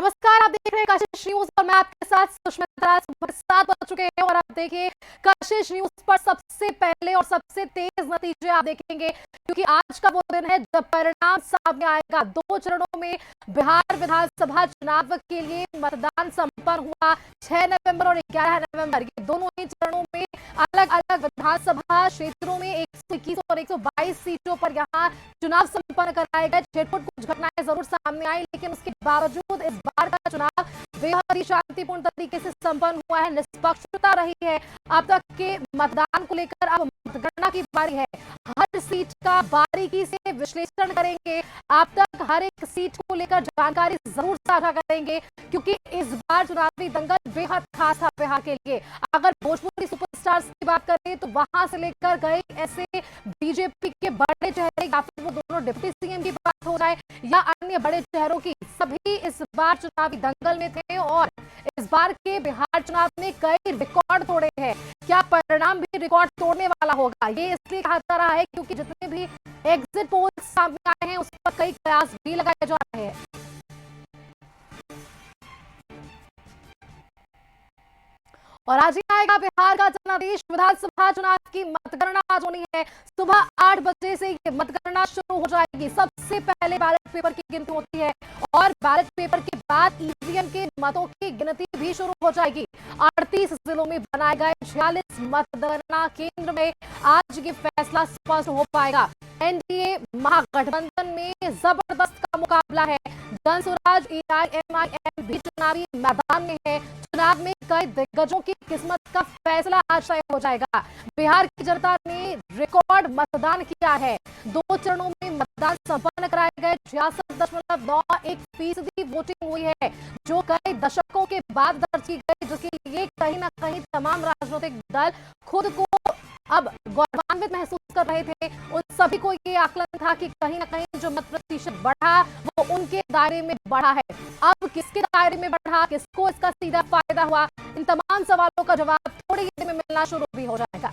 नमस्कार, आप देख रहे हैं कशिश न्यूज और मैं आपके साथ सुष्मिता। 7 बज चुके हैं और आप देखिए कशिश न्यूज पर सबसे पहले और सबसे तेज नतीजे आप देखेंगे, क्योंकि आज का वो दिन है जब परिणाम सामने आएगा। 2 चरणों में बिहार विधानसभा चुनाव के लिए मतदान संपन्न हुआ। 6 नवंबर और 11 नवंबर ये दोनों ही चरणों में अलग अलग विधानसभा क्षेत्रों में 121 और 122 सीटों पर यहाँ चुनाव संपन्न कराए गए। छिटपुट कुछ घटनाएं जरूर सामने आई, लेकिन उसके बावजूद इस बार का चुनाव बेहद ही शांतिपूर्ण तरीके से संपन्न हुआ है। निष्पक्षता रही है। अब तक के मतदान को लेकर अब मतगणना की बारी है। हर सीट का बारीकी से विश्लेषण करेंगे। आप तक हर एक सीट को लेकर जानकारी जरूर साझा करेंगे, क्योंकि इस बार चुनावी दंगल बेहद खास था बिहार के लिए। अगर भोजपुरी सुपरस्टार्स की बात करें तो वहां से लेकर गए ऐसे बीजेपी के बड़े चेहरे, या फिर वो दोनों डिप्टी सीएम की बात हो जाए या अन्य बड़े चेहरों की, सभी इस बार चुनावी दंगल में थे और इस बार के बिहार चुनाव ने कई रिकॉर्ड तोड़े हैं। क्या परिणाम भी रिकॉर्ड तोड़ने वाला होगा, ये इसलिए कहा जा रहा है क्योंकि जितने भी एग्जिट पोल्स सामने आए हैं उस पर कई कयास भी लगाए जा रहे हैं। और आज ही आएगा बिहार का जनादेश। विधानसभा चुनाव की मतगणना आज होनी है। सुबह 8 बजे से ये मतगणना शुरू हो जाएगी। सबसे पहले बैलेट पेपर की गिनती होती है और बैलेट पेपर के बाद ईवीएम के मतों की गिनती भी शुरू हो जाएगी। 38 जिलों में बनाए गए 46 मतगणना केंद्र में आज ये फैसला स्पष्ट हो पाएगा। एनडीए महागठबंधन में जबरदस्त का मुकाबला है। जनसुराज एआईएमआईएम भी चुनावी मैदान में है। चुनाव में कई दिग्गजों की किस्मत का फैसला आज तय हो जाएगा। बिहार की जनता ने रिकॉर्ड मतदान किया है। 2 चरणों में मतदान संपन्न कराए गए। 66.91% वोटिंग हुई है, जो कई दशकों के बाद दर्ज की गई, जिसके लिए कहीं ना कहीं तमाम राजनीतिक दल खुद को अब गौरवान्वित महसूस कर रहे थे। उन सभी को ये आकलन था कि कहीं ना कहीं जो मत प्रतिशत बढ़ा वो उनके दायरे में बढ़ा है। अब किसके दायरे में बढ़ा, किसको इसका सीधा फायदा हुआ, इन तमाम सवालों का जवाब थोड़ी देर में मिलना शुरू भी हो जाएगा।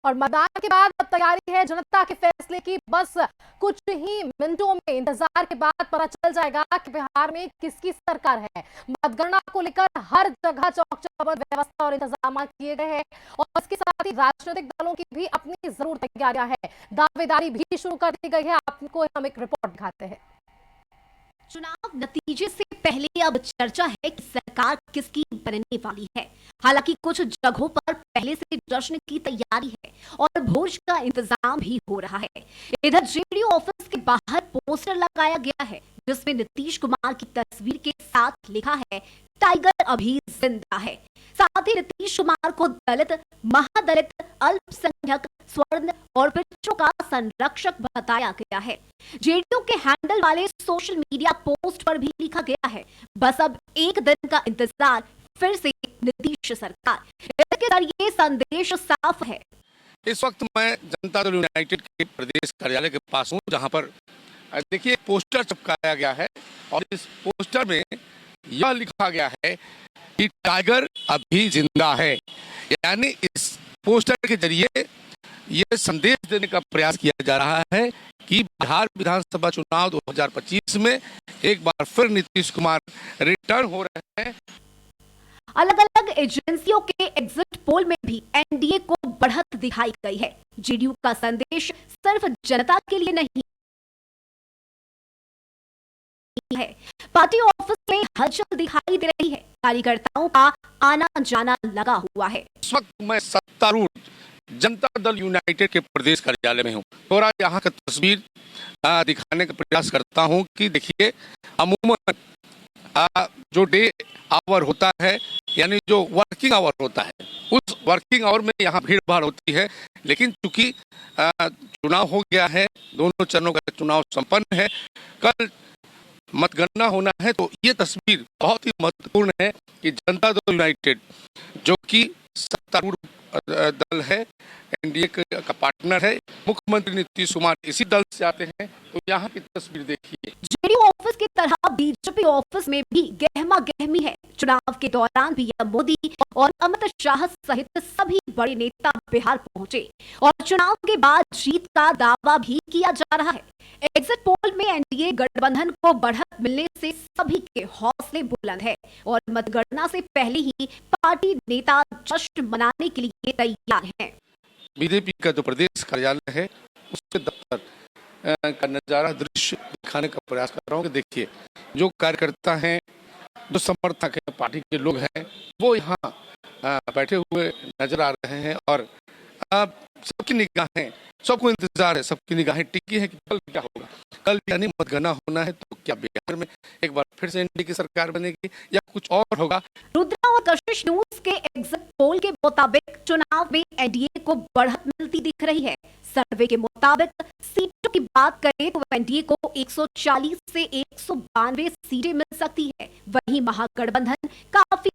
और मतदान के बाद अब तैयारी है जनता के फैसले की। बस कुछ ही मिनटों में इंतजार के बाद पता चल जाएगा कि बिहार में किसकी सरकार है। मतगणना को लेकर हर जगह चौक चौबंद व्यवस्था और इंतजाम किए गए हैं और इसके साथ ही राजनीतिक दलों की भी अपनी जरूर तैयारियां हैं। दावेदारी भी शुरू कर दी गई है। आपको हम एक रिपोर्ट दिखाते हैं। चुनाव नतीजे से पहले अब चर्चा है कि सरकार किसकी बनने वाली है। हालांकि कुछ जगहों पर पहले से जश्न की तैयारी है और भोज का इंतजाम भी हो रहा है। इधर जेडीयू ऑफिस के बाहर पोस्टर लगाया गया है, जिसमें नीतीश कुमार की तस्वीर के साथ लिखा है, टाइगर अभी जिंदा है। साथ ही नीतीश कुमार को दलित, महादलित, अल्पसंख्यक, स्वर्ण और पिछड़ों का संरक्षक बताया गया है। जेडीयू के हैंडल वाले सोशल मीडिया पोस्ट पर भी लिखा गया है, बस अब एक दिन का इंतजार, फिर से नीतीश सरकार। इसके जरिए संदेश साफ है। इस वक्त मैं जनता दल यूनाइटेड के प्रदेश कार्यालय के पास हूं, जहां पर देखिए पोस्टर चिपकाया गया है और इस पोस्टर में यह लिखा गया है कि टाइगर अभी जिंदा है। यानी इस पोस्टर के जरिए यह संदेश देने का प्रयास किया जा रहा है कि बिहार विधानसभा चुनाव 2025 में एक बार फिर नीतीश कुमार रिटर्न हो रहे हैं। अलग अलग एजेंसियों के एग्जिट पोल में भी एनडीए को बढ़त दिखाई गई है। जेडीयू का संदेश सिर्फ जनता के लिए नहीं है, पार्टी ऑफिस में हलचल दिखाई दे रही है। कार्यकर्ताओं का आना जाना लगा हुआ है। इस वक्त मैं सत्तारूढ़ जनता दल यूनाइटेड के प्रदेश कार्यालय में हूँ। थोड़ा यहाँ का तस्वीर दिखाने का प्रयास करता हूँ कि देखिए, अमूमन जो डे आवर होता है, यानी जो वर्किंग आवर होता है, उस वर्किंग आवर में यहाँ भीड़ भाड़ होती है। लेकिन चूंकि चुनाव हो गया है, दोनों चरणों का चुनाव संपन्न है, कल मतगणना होना है, तो ये तस्वीर बहुत ही महत्वपूर्ण है कि जनता दल यूनाइटेड, जो कि सत्तारूढ़ दल है, एनडीए का पार्टनर है, मुख्यमंत्री नीतीश कुमार इसी दल से आते हैं, तो यहाँ की तस्वीर देखिए। जेडीयू ऑफिस की तरह बीजेपी ऑफिस में भी गहमा गहमी है। चुनाव के दौरान पीएम मोदी और अमित शाह सहित सभी बड़े नेता बिहार पहुंचे और चुनाव के बाद जीत का दावा भी किया जा रहा है। एग्जिट पोल में एनडीए एनडीए गठबंधन को बढ़त मिलने से सभी के हौसले बुलंद है और मतगणना से पहले ही पार्टी नेता जश्न मनाने के लिए तैयार हैं। बीजेपी का जो प्रदेश कार्यालय है उसके दफ्तर का नजारा दृश्य दिखाने का प्रयास कर रहा हूँ कि देखिए जो कार्यकर्ता हैं, जो समर्थक हैं, पार्टी के लोग हैं, वो यहाँ बैठे हुए नजर आ रहे हैं और सबकी निगाहें, सबको इंतजार है, सबकी निगाहें टिकी है कि कल क्या होगा। कल यानी मतगणना होना है तो क्या बिहार में एक बार फिर से एनडीए की सरकार बनेगी या कुछ और होगा। रुद्रा और कशिश न्यूज के एग्जिट पोल के मुताबिक चुनाव में एनडीए को बढ़त मिलती दिख रही है। सर्वे के मुताबिक सीटों की बात करें तो एनडीए को 140 से 192 सीटें मिल सकती है। वहीं महागठबंधन काफी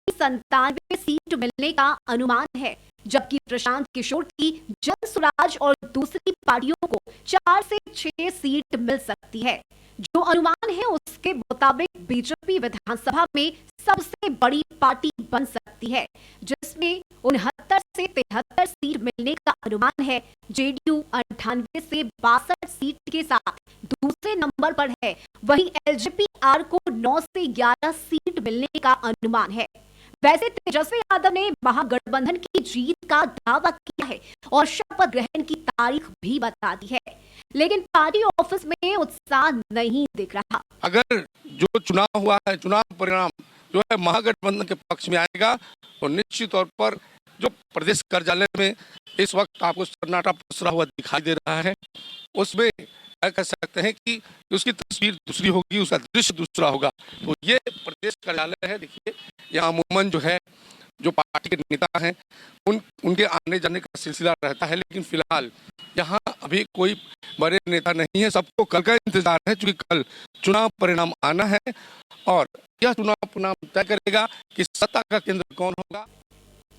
97 सीट मिलने का अनुमान है, जबकि प्रशांत किशोर की जन स्वराज और दूसरी पार्टियों को 4 से 6 सीट मिल सकती है। जो अनुमान है उसके मुताबिक बीजेपी विधानसभा में सबसे बड़ी पार्टी बन सकती है, जिसमें 69 से 73 सीट मिलने का अनुमान है। जेडीयू 98 से 62 सीट के साथ दूसरे नंबर पर है। वहीं एलजेपी आर को 9 से 11 सीट मिलने का अनुमान है। वैसे तेजस्वी यादव ने महागठबंधन की जीत का दावा किया है और शपथ ग्रहण की तारीख भी बता दी है, लेकिन पार्टी ऑफिस में उत्साह नहीं दिख रहा। अगर जो चुनाव हुआ है, चुनाव परिणाम जो है महागठबंधन के पक्ष में आएगा तो निश्चित तौर पर जो प्रदेश कार्यालय में इस वक्त आपको सन्नाटा पसरा हुआ दिखाई दे रहा है, उसमें कह सकते हैं कि उसकी तस्वीर दूसरी होगी, उसका दृश्य दूसरा होगा। तो ये प्रदेश कार्यालय है। देखिए यहाँ अमूमन जो है, जो पार्टी के नेता हैं उनके आने जाने का सिलसिला रहता है, लेकिन फिलहाल यहाँ अभी कोई बड़े नेता नहीं है। सबको कल का इंतजार है, क्योंकि कल चुनाव परिणाम आना है और यह चुनाव परिणाम तय करेगा कि सत्ता का केंद्र कौन होगा।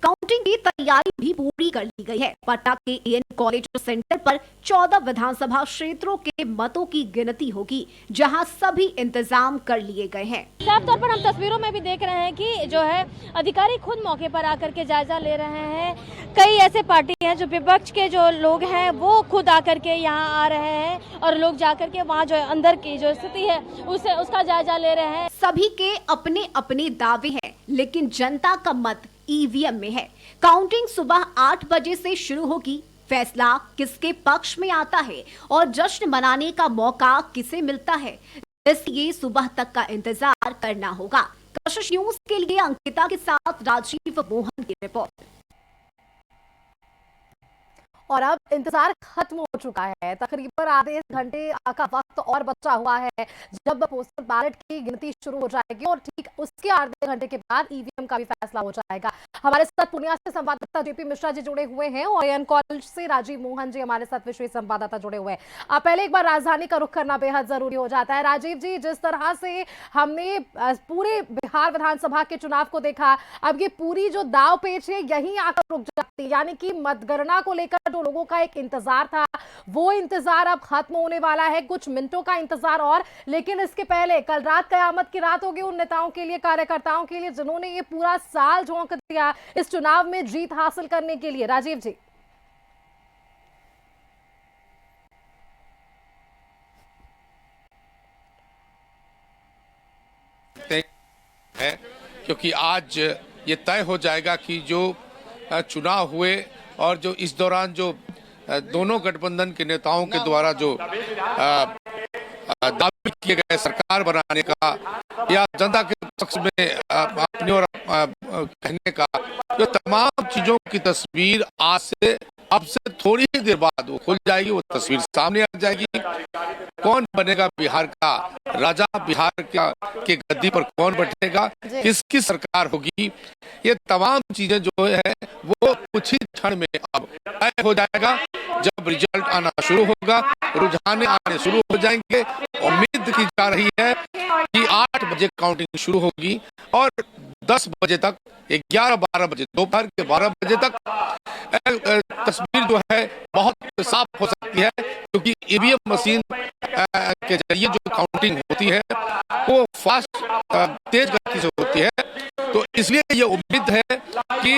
काउंटिंग की तैयारी भी पूरी कर ली गई है। पटना के एएन कॉलेज सेंटर पर 14 विधानसभा क्षेत्रों के मतों की गिनती होगी, जहां सभी इंतजाम कर लिए गए हैं। साफ तौर पर हम तस्वीरों में भी देख रहे हैं कि जो है अधिकारी खुद मौके पर आकर के जायजा ले रहे हैं। कई ऐसे पार्टी हैं जो विपक्ष के जो लोग हैं वो खुद आकर के यहाँ आ रहे हैं और लोग जाकर के वहाँ जो अंदर की जो स्थिति है उसका जायजा ले रहे हैं। सभी के अपने अपने दावे हैं, लेकिन जनता का मत ईवीएम में है। काउंटिंग सुबह 8 बजे से शुरू होगी। फैसला किसके पक्ष में आता है और जश्न मनाने का मौका किसे मिलता है, इसलिए सुबह तक का इंतजार करना होगा। कशिश न्यूज के लिए अंकिता के साथ राजीव मोहन की रिपोर्ट। और अब इंतजार खत्म हो चुका है। तकरीबन आधे घंटे का वक्त और बचा हुआ है जब पोस्टल बैलेट की गिनती शुरू हो जाएगी और ठीक उसके आधे घंटे के बाद ईवीएम का भी फैसला हो जाएगा। हमारे साथ पूर्णिया से संवाददाता जेपी मिश्रा जी जुड़े हुए हैं और एएन कॉलेज से राजीव मोहन जी हमारे साथ विशेष संवाददाता जुड़े हुए हैं। पहले एक बार राजधानी का रुख करना बेहद जरूरी हो जाता है। राजीव जी, जिस तरह से हमने पूरे बिहार विधानसभा के चुनाव को देखा, अब ये पूरी जो दाव पेच है यहीं आकर रुक जाती है, यानी कि मतगणना को लेकर जो लोगों का एक इंतजार था वो इंतजार अब खत्म होने वाला है। कुछ मिनटों का इंतजार और, लेकिन इसके पहले कल रात कयामत की रात होगी उन नेताओं के लिए, कार्यकर्ताओं के लिए जिन्होंने ये पूरा साल झोंक दिया इस चुनाव में जीत हासिल करने के लिए। राजीव जी, है क्योंकि आज ये तय हो जाएगा कि जो चुनाव हुए और जो इस दौरान जो दोनों गठबंधन के नेताओं के द्वारा जो दावे किए गए सरकार बनाने का या जनता के पक्ष में अपने और कहने का, जो तमाम चीजों की तस्वीर आज से अब से थोड़ी ही देर बाद वो खुल जाएगी, वो तस्वीर सामने आ जाएगी। कौन बनेगा बिहार का राजा, बिहार के गद्दी पर कौन बैठेगा, किसकी सरकार होगी, ये तमाम चीजें जो है वो कुछ ही क्षण में अब तय हो जाएगा। जब रिजल्ट आना शुरू होगा, रुझाने आने शुरू हो जाएंगे। उम्मीद की जा रही है कि 8 बजे काउंटिंग शुरू होगी और 10 बजे तक, 11-12 बजे, दोपहर के 12 बजे तक तस्वीर जो है बहुत साफ हो सकती है, क्योंकि ईवीएम मशीन के जरिए जो काउंटिंग होती है वो फास्ट, तेज गति से होती है। तो इसलिए ये उम्मीद है कि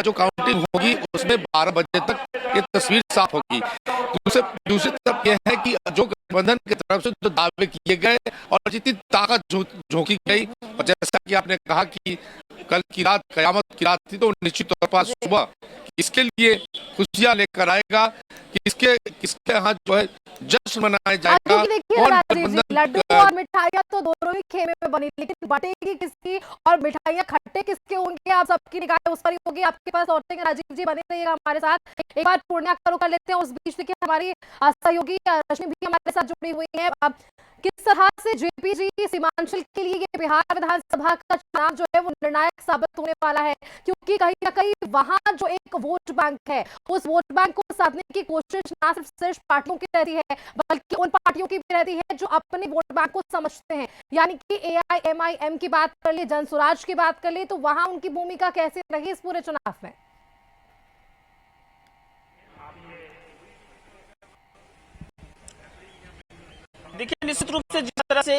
जो काउंटिंग होगी उसमें 12 बजे तक ये तस्वीर साफ होगी। दूसरी तरफ ये है कि जो गठबंधन की तरफ से जो दावे किए गए और जितनी ताकत झोंकी गई, और जैसा कि आपने कहा कि कल की रात कयामत की रात थी, तो निश्चित तौर पर सुबह इसके लिए खुशियां लेकर आएगा कि किसके यहाँ जो है जश्न मनाया जाएगा। क्योंकि देखिए राजीव जी, लड्डू और मिठाइयाँ तो दोनों ही खेमे में बनी, लेकिन बटेगी किसकी और मिठाइयाँ खट्टे किसके होंगे, आप सबकी निगाहें उस पर ही होगी। आपके पास लौटेंगे राजीव जी, बने रहिएगा हमारे साथ। एक बार पूर्णिया का रुख कर लेते हैं। उस बीच देखिए हमारी सहयोगी रश्मि भी हमारे साथ जुड़ी हुई है। किस तरह से जेपी जी सीमांचल के लिए ये बिहार विधानसभा का चुनाव जो है वो निर्णायक साबित होने वाला है, क्योंकि कहीं ना कहीं वहां जो एक वोट बैंक है, उस वोट बैंक को साधने की कोशिश ना सिर्फ पार्टियों की रहती है, बल्कि उन पार्टियों की भी रहती है जो अपने वोट बैंक को समझते हैं। यानी कि AIMIM की बात कर ले, जनसुराज की बात कर ले, तो वहां उनकी भूमिका कैसे रही इस पूरे चुनाव में? देखिए, निश्चित रूप से जिस तरह से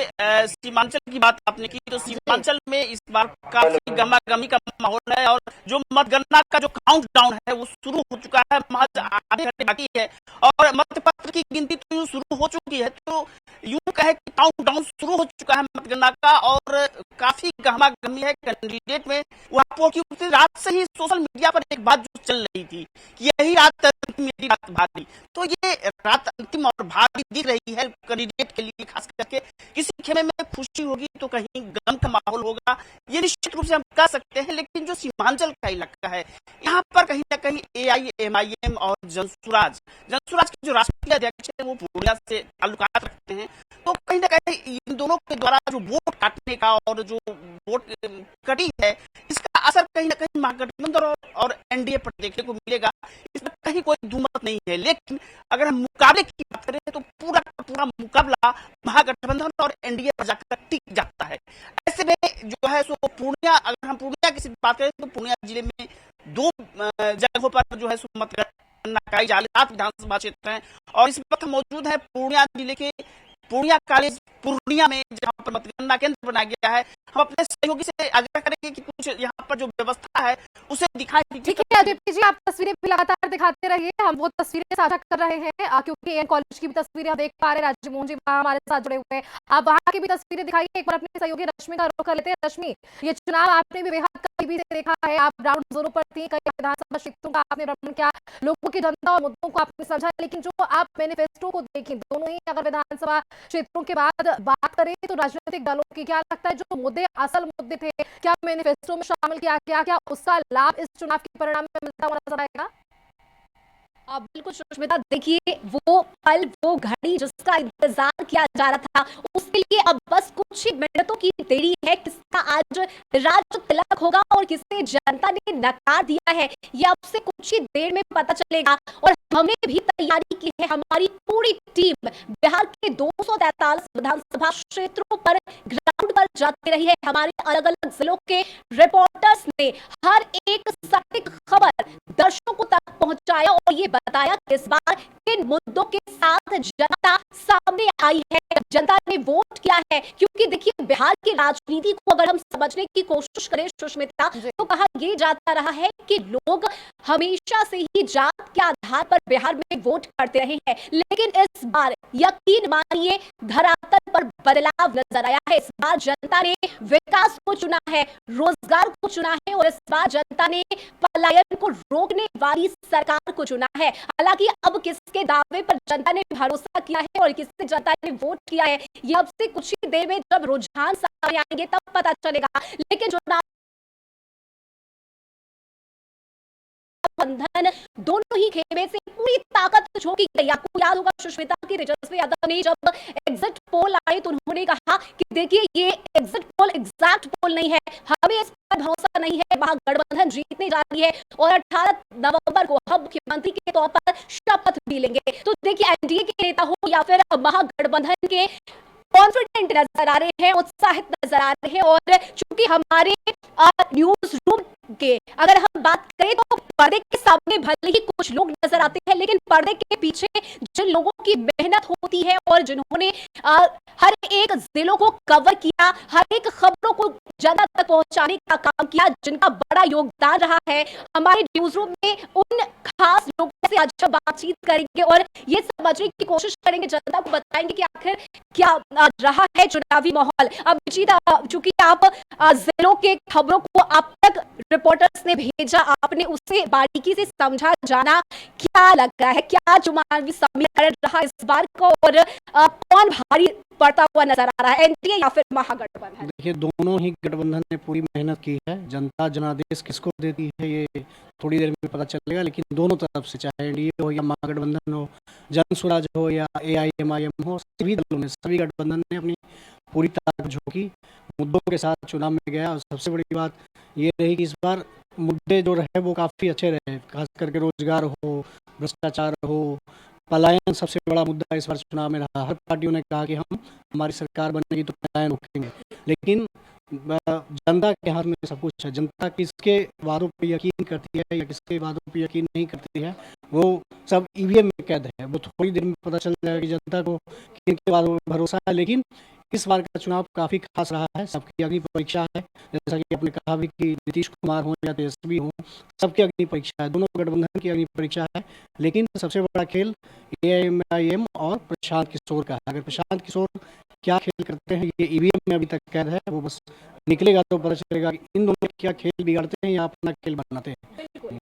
सीमांचल की बात आपने की, तो सीमांचल में इस बार काफी गहमागहमी का माहौल है और जो मतगणना का जो काउंटडाउन है वो शुरू हो चुका है। महज आधे घंटे बाकी है और मतपत्र की गिनती तो यूं शुरू हो चुकी है, तो यूं कहे कि काउंटडाउन शुरू हो चुका है मतगणना का और काफी गहमागहमी है कैंडिडेट में। वहां क्योंकि रात से ही सोशल मीडिया पर एक बात जो चल रही थी कि यही रात मेरी रात भारी, तो ये रात अंतिम और भारी दिख रही है कैंडिडेट के लिए। खास करके किसी खेमे में खुशी होगी तो कहीं गम का माहौल होगा, ये निश्चित रूप से हम कह सकते हैं। लेकिन जो सीमांचल का इलाका है, यहाँ पर कहीं ना कहीं AIMIM और जनसुराज के जो राष्ट्रीय अध्यक्ष है वो पूर्णिया से ताल्लुकात रखते हैं, तो कहीं ना कहीं इन दोनों के द्वारा जो वोट काटने का और जो वोट कटी है, इसका असर कहीं ना कहीं महागठबंधन और NDA पर देखने को मिलेगा। इसमें कहीं कोई दुमत नहीं है। लेकिन अगर हम मुकाबले की बात करें तो पूरा का पूरा मुकाबला महागठबंधन और NDA पर जाकर टिक जाता है। ऐसे में जो है सो पूर्णिया, अगर हम पूर्णिया की बात करें तो पूर्णिया जिले में 2 जगहों पर जो है सो मतगणना कराई जा रही है। 7 विधानसभा क्षेत्र हैं और इस वक्त मौजूद है पूर्णिया जिले के पूर्णिया कॉलेज पूर्णिया में, जहां पर मतगणना केंद्र बनाया गया है। हम अपने सहयोगी से आग्रह करेंगे कि कुछ यहाँ पर जो व्यवस्था है उसे दिखाएं। ठीक है जेपी जी, आप तस्वीरें भी लगातार दिखाते रहिए, हम वो तस्वीरें साझा कर रहे हैं, क्योंकि एन कॉलेज की भी तस्वीरें हम देख पा रहे हैं। राजीव मोहन जी हमारे साथ जुड़े हुए हैं, आप वहां की भी तस्वीरें दिखाइए। एक बार अपने सहयोगी रश्मि का रुख कर लेते हैं। रश्मि, ये चुनाव आपने भी बेहद करीबी से देखा है, आप ग्राउंड जीरो पर थी, कई विधानसभा क्षेत्रों का आपने भ्रमण किया, लोगों की जनता और मुद्दों को आपने समझा, लेकिन जो आप मैनिफेस्टो को देखें, दोनों ही अगर विधानसभा क्षेत्रों के बाद बात करें तो राजनीतिक दलों की, क्या लगता है जो मुद्दे असल मुद्दे थे, क्या मैनिफेस्टो में शामिल किया गया, क्या उसका लाभ इस चुनाव के परिणाम में मिलता हुआ नजर आएगा? बिल्कुल सुष्मिता, देखिए वो पल, वो घड़ी जिसका इंतजार किया जा रहा था, उसके लिए अब बस कुछ ही मिनटों की देरी है। किसका आज राज तिलक होगा और किसे जनता ने नकार दिया है, ये अब से कुछ ही देर में पता चलेगा। और हमने भी तैयारी की है, हमारी पूरी टीम बिहार के 243 विधानसभा क्षेत्रों पर ग्राउंड पर जाती रही है। हमारे अलग अलग जिलों के रिपोर्टर्स ने हर एक सटीक खबर दर्शकों तक पहुंचाया और ये बताया कि इस बार किन मुद्दों के साथ जनता सामने आई है, जनता ने वोट किया है। क्योंकि देखिए, बिहार की राजनीति को अगर हम समझने की कोशिश करें सुष्मिता, तो कहा यह जाता रहा है कि लोग हमेशा से ही जात के आधार पर बिहार में वोट करते रहे हैं, लेकिन इस बार यकीन मानिए धरातल पर बदलाव नजर आया है। इस बार जनता ने विकास को चुना है, रोजगार को चुना है और इस बार जनता ने पलायन को रोकने वाली सरकार को चुना है। हालांकि अब किसके दावे पर जनता ने भरोसा किया है और किससे जनता ने वोट किया है, ये अब से कुछ ही देर में जब रुझान सामने आएंगे तब पता चलेगा। लेकिन चुनाव बंधन दोनों ही खेमे से पूरी ताकत झोंकी गई। आपको याद होगा सुष्मिता की तेजस्वी यादव ने जब एग्जिट पोल आए तो उन्होंने कहा कि देखिए ये एग्जिट पोल एग्जैक्ट पोल नहीं है, हमें इस पर भरोसा नहीं है, महागठबंधन जीतने जा रही है और 18 नवंबर को हम मुख्यमंत्री के तौर पर शपथ भी लेंगे। तो देखिए, NDA के नेता हो या फिर महागठबंधन के कॉन्फिडेंट नजर आ रहे हैं, उत्साहित नजर आ रहे हैं। और चूंकि हमारे न्यूज रूम के अगर हम बात करें तो पर्दे के सामने भले ही कुछ लोग नजर आते हैं, लेकिन पर्दे के पीछे जिन लोगों की मेहनत होती है और जिन्होंने हर एक जिलों को कवर किया, हर एक खबरों को जनता तक पहुंचाने का काम किया, जिनका बड़ा योगदान रहा है, हमारे न्यूज रूम में उन खास लोगों से आज हम बातचीत करेंगे और ये समझने की कोशिश करेंगे, जनता को बताएंगे कि आखिर क्या रहा है चुनावी माहौल। अब जीत चूंकि आप जिलों के खबरों को आप तक रिपोर्टर्स ने भेजा, आपने उससे बारीकी से समझा, जाना, क्या लगा है, क्या चुनावी समीकरण रहा इस बार को और कौन भारी पड़ता हुआ नजर आ रहा है, एनडीए या फिर महागठबंधन? देखिए, दोनों ही गठबंधन ने पूरी मेहनत की है। जनता जनादेश किसको देती है ये थोड़ी देर में पता चलेगा, लेकिन दोनों तरफ से, चाहे एनडीए हो या महागठबंधन हो, जन स्वराज हो या एआईएमआईएम हो, सभी दलों ने, सभी गठबंधन ने अपनी पूरी ताकत झोंकी, मुद्दों के साथ चुनाव में गया। और सबसे बड़ी बात ये रही कि इस बार मुद्दे जो रहे वो काफ़ी अच्छे रहे, खास करके रोजगार हो, भ्रष्टाचार हो, पलायन सबसे बड़ा मुद्दा इस बार चुनाव में रहा। हर पार्टियों ने कहा कि हम, हमारी सरकार बनेगी तो पलायन रोकेंगे, लेकिन जनता के हाथ में सब कुछ है। जनता किसके वादों पे यकीन करती है या किसके वादों पे यकीन नहीं करती है, वो सब ईवीएम में कैद है। वो थोड़ी देर में पता चल जाएगा कि जनता को किन के वादों पर भरोसा है। लेकिन इस बार का चुनाव काफ़ी खास रहा है, सबकी अग्नि परीक्षा है। जैसा कि आपने कहा भी कि नीतीश कुमार हो या तेजस्वी हो, सबकी अग्नि परीक्षा है, दोनों गठबंधन की अग्नि परीक्षा है। लेकिन सबसे बड़ा खेल एआईएमआईएम और प्रशांत किशोर का है। अगर प्रशांत किशोर क्या खेल करते हैं, ये ईवीएम में अभी तक कैद है, वो बस निकलेगा तो पता चलेगा कि इन दोनों क्या खेल बिगाड़ते हैं या अपना खेल बनाते हैं। बिल्कुल।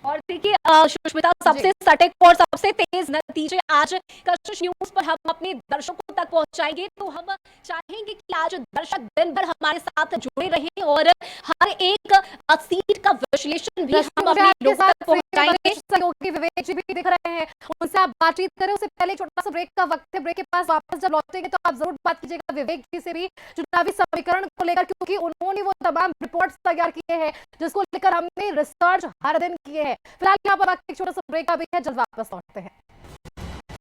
और देखिए सुष्मिता, सबसे सटीक और सबसे तेज नतीजे आज कशिश न्यूज पर हम अपने दर्शकों तक पहुंचाएंगे, तो हम चाहेंगे कि आज दर्शक दिन भर हमारे साथ जुड़े रहें और हर एक सीट का विश्लेषण भी हम अपने लोगों तक पहुंचाएंगे। सहयोगी विवेक जी भी दिख रहे हैं, उनसे आप बातचीत करें। उससे पहले छोटा सा ब्रेक का वक्त है, ब्रेक के पास वापस जब लौटेंगे तो आप जरूर बात कीजिएगा विवेक जी से भी चुनावी समीकरण को लेकर, क्योंकि उन्होंने वो तमाम रिपोर्ट्स तैयार किए हैं जिसको लेकर हमने रिसर्च हर दिन किए हैं। फिलहाल यहाँ पर एक छोटा सा ब्रेक का भी है, जल्द वापस लौटते हैं।